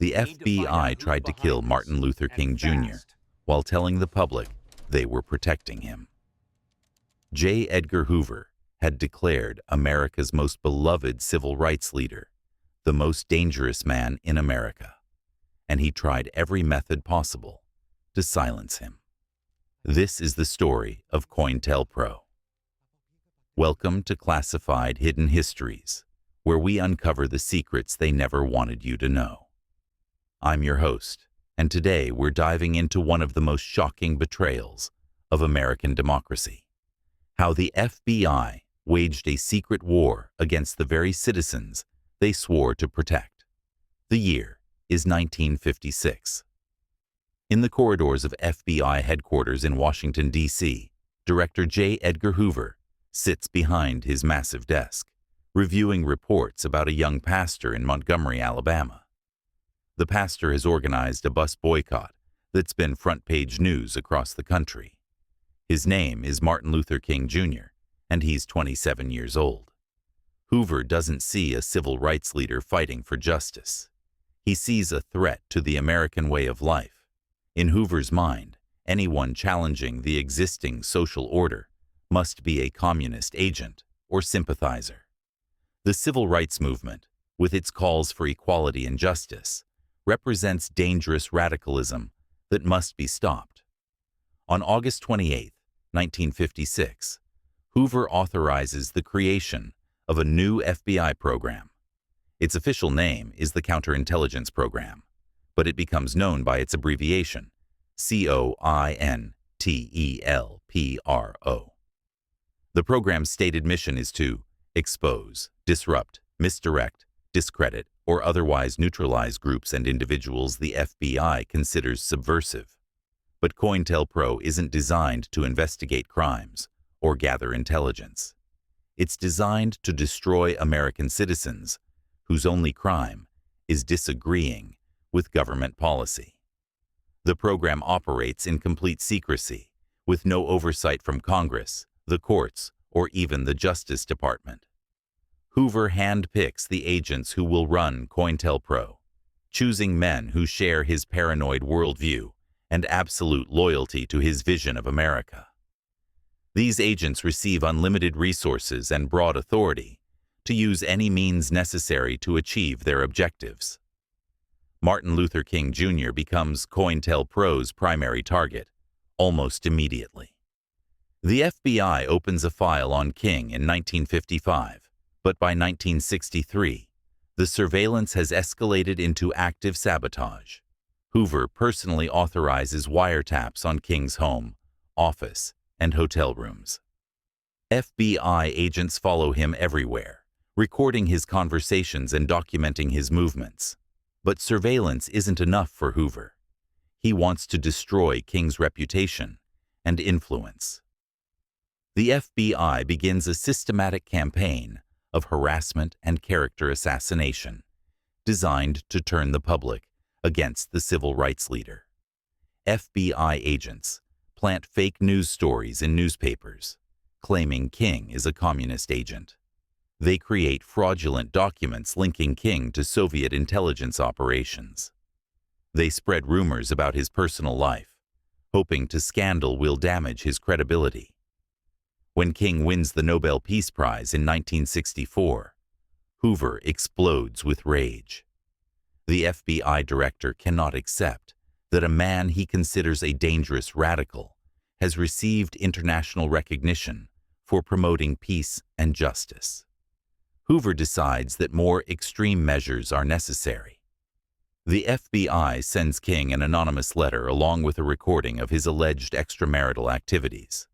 The FBI tried to kill Martin Luther King Jr. while telling the public they were protecting him. Edgar Hoover had declared America's most beloved civil rights leader, the most dangerous man in America, and he tried every method possible to silence him. This is the story of COINTELPRO. Welcome to Classified Hidden Histories, where we uncover the secrets they never wanted you to know. I'm your host, and today we're diving into one of the most shocking betrayals of American democracy: how the FBI waged a secret war against the very citizens they swore to protect. The year is 1956. In the corridors of FBI headquarters in Washington, D.C., Director Edgar Hoover sits behind his massive desk, reviewing reports about a young pastor in Montgomery, Alabama. The pastor has organized a bus boycott that's been front-page news across the country. His name is Martin Luther King Jr., and he's 27 years old. Hoover doesn't see a civil rights leader fighting for justice. He sees a threat to the American way of life. In Hoover's mind, anyone challenging the existing social order must be a communist agent or sympathizer. The civil rights movement, with its calls for equality and justice, represents dangerous radicalism that must be stopped. On August 28, 1956, Hoover authorizes the creation of a new FBI program. Its official name is the Counterintelligence Program, but it becomes known by its abbreviation, COINTELPRO. The program's stated mission is to expose, disrupt, misdirect, discredit, or otherwise neutralize groups and individuals the FBI considers subversive. But COINTELPRO isn't designed to investigate crimes or gather intelligence. It's designed to destroy American citizens whose only crime is disagreeing with government policy. The program operates in complete secrecy, with no oversight from Congress, the courts, or even the Justice Department. Hoover handpicks the agents who will run COINTELPRO, choosing men who share his paranoid worldview and absolute loyalty to his vision of America. These agents receive unlimited resources and broad authority to use any means necessary to achieve their objectives. Martin Luther King Jr. becomes COINTELPRO's primary target almost immediately. The FBI opens a file on King in 1955, but by 1963, the surveillance has escalated into active sabotage. Hoover personally authorizes wiretaps on King's home, office, and hotel rooms. FBI agents follow him everywhere, recording his conversations and documenting his movements. But surveillance isn't enough for Hoover. He wants to destroy King's reputation and influence. The FBI begins a systematic campaign of harassment and character assassination, designed to turn the public against the civil rights leader. FBI agents plant fake news stories in newspapers, claiming King is a communist agent. They create fraudulent documents linking King to Soviet intelligence operations. They spread rumors about his personal life, hoping to scandal will damage his credibility. When King wins the Nobel Peace Prize in 1964, Hoover explodes with rage. The FBI director cannot accept that a man he considers a dangerous radical has received international recognition for promoting peace and justice. Hoover decides that more extreme measures are necessary. The FBI sends King an anonymous letter along with a recording of his alleged extramarital activities.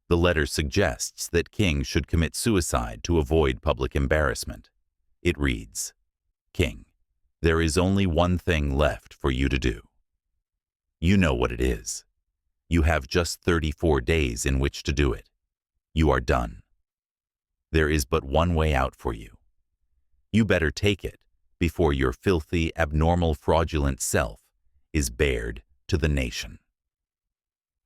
The letter suggests that King should commit suicide to avoid public embarrassment. It reads, "King, there is only one thing left for you to do. You know what it is. You have just 34 days in which to do it. You are done. There is but one way out for you. You better take it before your filthy, abnormal, fraudulent self is bared to the nation."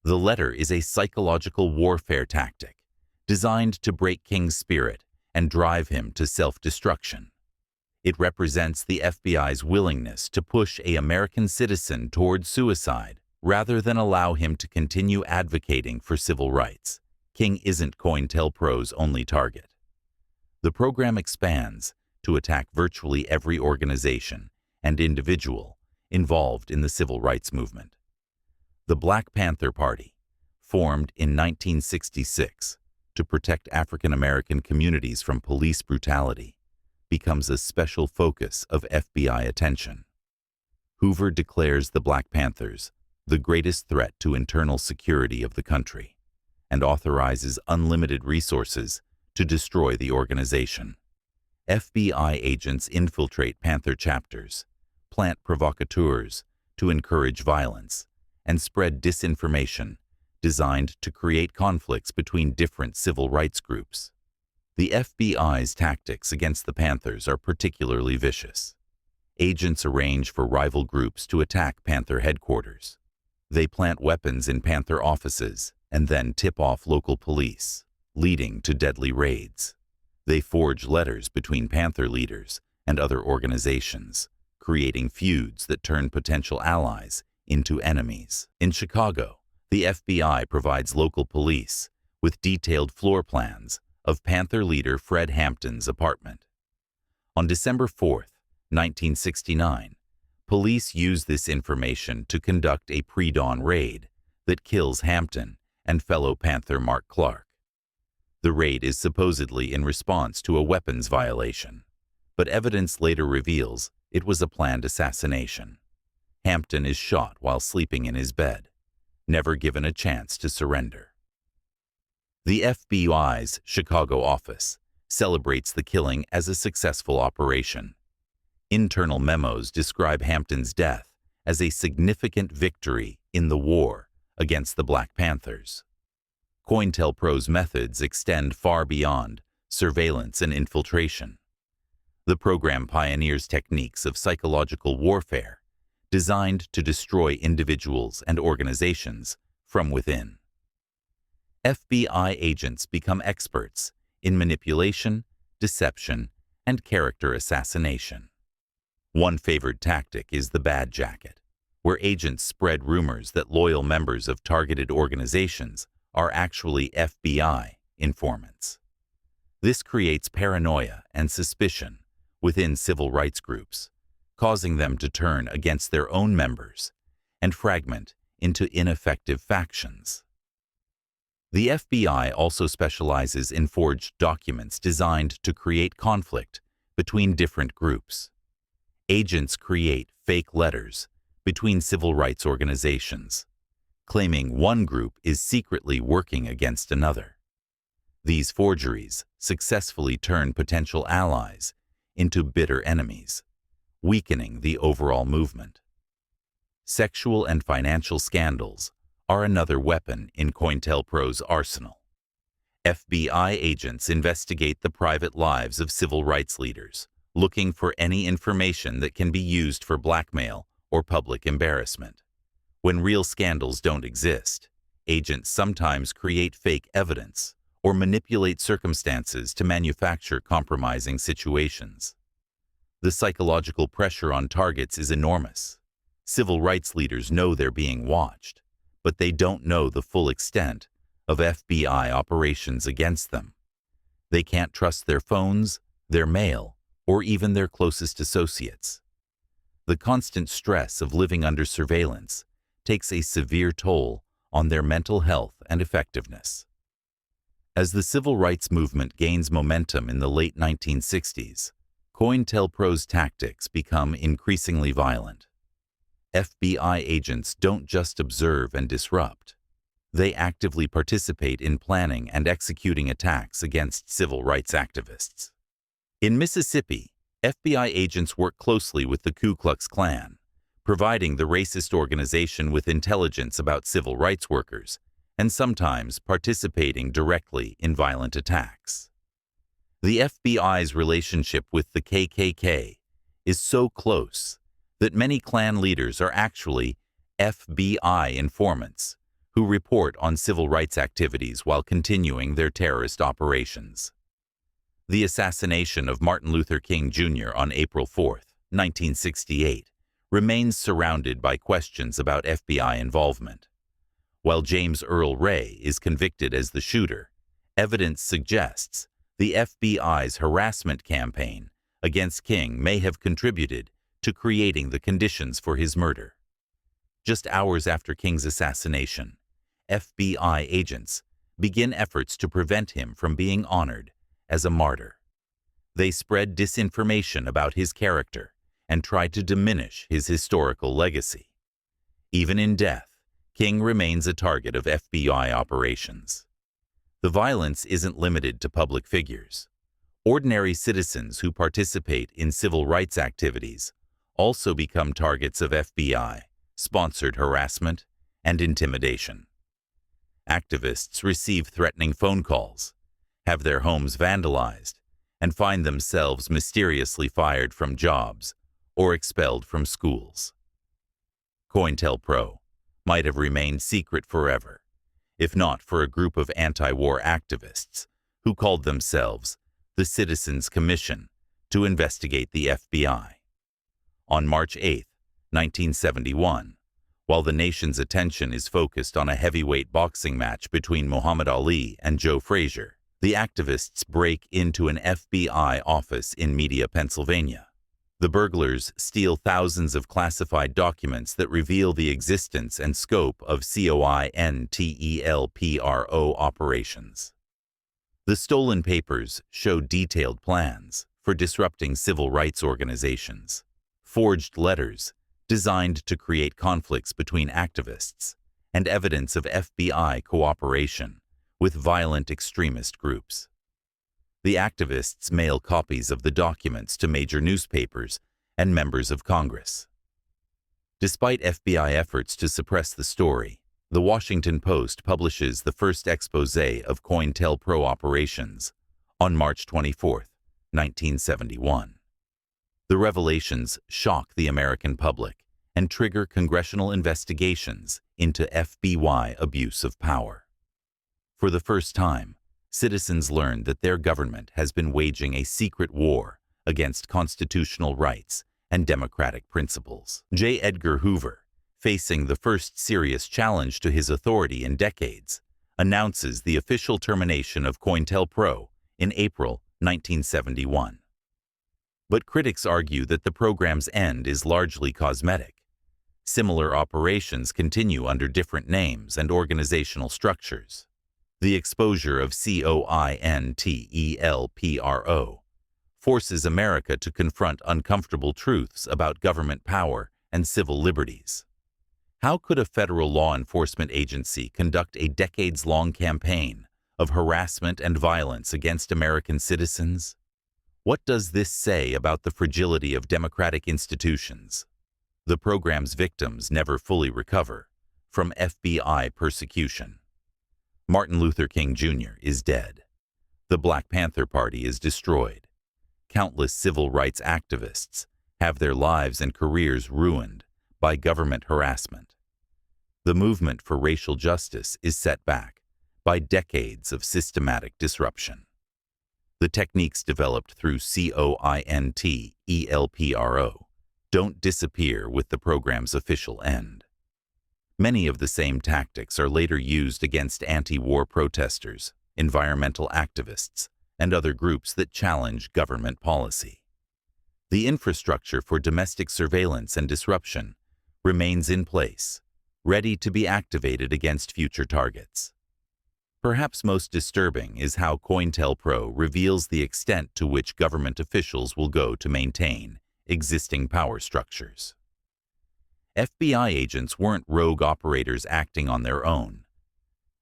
The letter is a psychological warfare tactic designed to break King's spirit and drive him to self-destruction. It represents the FBI's willingness to push an American citizen toward suicide rather than allow him to continue advocating for civil rights. King isn't COINTELPRO's only target. The program expands to attack virtually every organization and individual involved in the civil rights movement. The Black Panther Party, formed in 1966 to protect African American communities from police brutality, becomes a special focus of FBI attention. Hoover declares the Black Panthers the greatest threat to internal security of the country and authorizes unlimited resources to destroy the organization. FBI agents infiltrate Panther chapters, plant provocateurs to encourage violence, and spread disinformation designed to create conflicts between different civil rights groups. The FBI's tactics against the Panthers are particularly vicious. Agents arrange for rival groups to attack Panther headquarters. They plant weapons in Panther offices and then tip off local police, leading to deadly raids. They forge letters between Panther leaders and other organizations, creating feuds that turn potential allies into enemies. In Chicago, the FBI provides local police with detailed floor plans of Panther leader Fred Hampton's apartment. On December 4, 1969, police use this information to conduct a pre-dawn raid that kills Hampton and fellow Panther Mark Clark. The raid is supposedly in response to a weapons violation, but evidence later reveals it was a planned assassination. Hampton is shot while sleeping in his bed, never given a chance to surrender. The FBI's Chicago office celebrates the killing as a successful operation. Internal memos describe Hampton's death as a significant victory in the war against the Black Panthers. COINTELPRO's methods extend far beyond surveillance and infiltration. The program pioneers techniques of psychological warfare designed to destroy individuals and organizations from within. FBI agents become experts in manipulation, deception, and character assassination. One favored tactic is the bad jacket, where agents spread rumors that loyal members of targeted organizations are actually FBI informants. This creates paranoia and suspicion within civil rights groups, causing them to turn against their own members and fragment into ineffective factions. The FBI also specializes in forged documents designed to create conflict between different groups. Agents create fake letters between civil rights organizations, claiming one group is secretly working against another. These forgeries successfully turn potential allies into bitter enemies, weakening the overall movement. Sexual and financial scandals are another weapon in COINTELPRO's arsenal. FBI agents investigate the private lives of civil rights leaders, looking for any information that can be used for blackmail or public embarrassment. When real scandals don't exist, agents sometimes create fake evidence or manipulate circumstances to manufacture compromising situations. The psychological pressure on targets is enormous. Civil rights leaders know they're being watched, but they don't know the full extent of FBI operations against them. They can't trust their phones, their mail, or even their closest associates. The constant stress of living under surveillance takes a severe toll on their mental health and effectiveness. As the civil rights movement gains momentum in the late 1960s, COINTELPRO's tactics become increasingly violent. FBI agents don't just observe and disrupt. They actively participate in planning and executing attacks against civil rights activists. In Mississippi, FBI agents work closely with the Ku Klux Klan, providing the racist organization with intelligence about civil rights workers and sometimes participating directly in violent attacks. The FBI's relationship with the KKK is so close that many Klan leaders are actually FBI informants who report on civil rights activities while continuing their terrorist operations. The assassination of Martin Luther King Jr. on April 4, 1968, remains surrounded by questions about FBI involvement. While James Earl Ray is convicted as the shooter, evidence suggests the FBI's harassment campaign against King may have contributed to creating the conditions for his murder. Just hours after King's assassination, FBI agents begin efforts to prevent him from being honored as a martyr. They spread disinformation about his character and tried to diminish his historical legacy. Even in death, King remains a target of FBI operations. The violence isn't limited to public figures. Ordinary citizens who participate in civil rights activities also become targets of FBI-sponsored harassment and intimidation. Activists receive threatening phone calls, have their homes vandalized, and find themselves mysteriously fired from jobs or expelled from schools. COINTELPRO might have remained secret forever, if not for a group of anti-war activists who called themselves the Citizens Commission to investigate the FBI. On March 8, 1971, while the nation's attention is focused on a heavyweight boxing match between Muhammad Ali and Joe Frazier, the activists break into an FBI office in Media, Pennsylvania. The burglars steal thousands of classified documents that reveal the existence and scope of COINTELPRO operations. The stolen papers show detailed plans for disrupting civil rights organizations, forged letters designed to create conflicts between activists, and evidence of FBI cooperation with violent extremist groups. The activists mail copies of the documents to major newspapers and members of Congress. Despite FBI efforts to suppress the story, The Washington Post publishes the first exposé of COINTELPRO operations on March 24, 1971. The revelations shock the American public and trigger congressional investigations into FBI abuse of power. For the first time, citizens learn that their government has been waging a secret war against constitutional rights and democratic principles. JEdgarHoover, facing the first serious challenge to his authority in decades, announces the official termination of COINTELPRO in April 1971. But critics argue that the program's end is largely cosmetic. Similar operations continue under different names and organizational structures. The exposure of COINTELPRO forces America to confront uncomfortable truths about government power and civil liberties. How could a federal law enforcement agency conduct a decades-long campaign of harassment and violence against American citizens? What does this say about the fragility of democratic institutions? The program's victims never fully recover from FBI persecution. Martin Luther King Jr. is dead. The Black Panther Party is destroyed. Countless civil rights activists have their lives and careers ruined by government harassment. The movement for racial justice is set back by decades of systematic disruption. The techniques developed through COINTELPRO don't disappear with the program's official end. Many of the same tactics are later used against anti-war protesters, environmental activists, and other groups that challenge government policy. The infrastructure for domestic surveillance and disruption remains in place, ready to be activated against future targets. Perhaps most disturbing is how COINTELPRO reveals the extent to which government officials will go to maintain existing power structures. FBI agents weren't rogue operators acting on their own.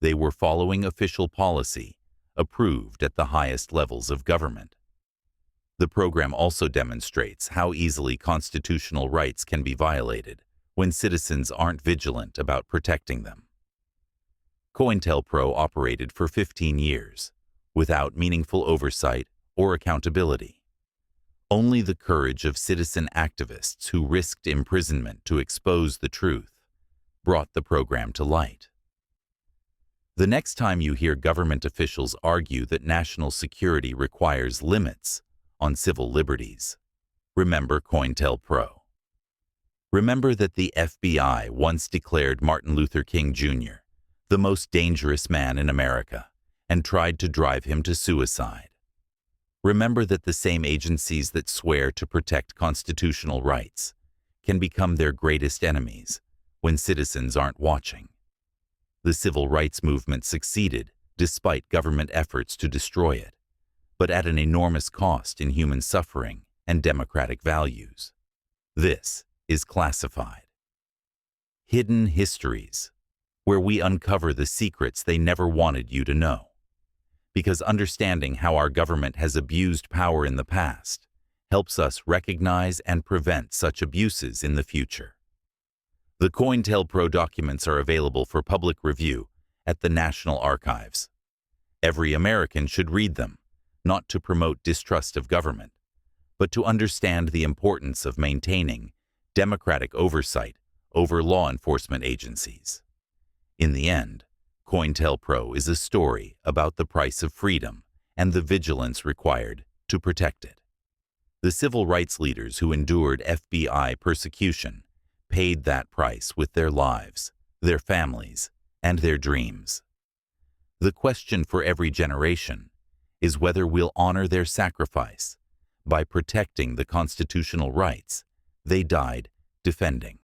They were following official policy approved at the highest levels of government. The program also demonstrates how easily constitutional rights can be violated when citizens aren't vigilant about protecting them. COINTELPRO operated for 15 years, without meaningful oversight or accountability. Only the courage of citizen activists who risked imprisonment to expose the truth brought the program to light. The next time you hear government officials argue that national security requires limits on civil liberties, remember COINTELPRO. Remember that the FBI once declared Martin Luther King Jr. the most dangerous man in America and tried to drive him to suicide. Remember that the same agencies that swear to protect constitutional rights can become their greatest enemies when citizens aren't watching. The civil rights movement succeeded despite government efforts to destroy it, but at an enormous cost in human suffering and democratic values. This is Classified. Hidden Histories, where we uncover the secrets they never wanted you to know. Because understanding how our government has abused power in the past helps us recognize and prevent such abuses in the future. The COINTELPRO documents are available for public review at the National Archives. Every American should read them, not to promote distrust of government, but to understand the importance of maintaining democratic oversight over law enforcement agencies. In the end, COINTELPRO is a story about the price of freedom and the vigilance required to protect it. The civil rights leaders who endured FBI persecution paid that price with their lives, their families, and their dreams. The question for every generation is whether we'll honor their sacrifice by protecting the constitutional rights they died defending.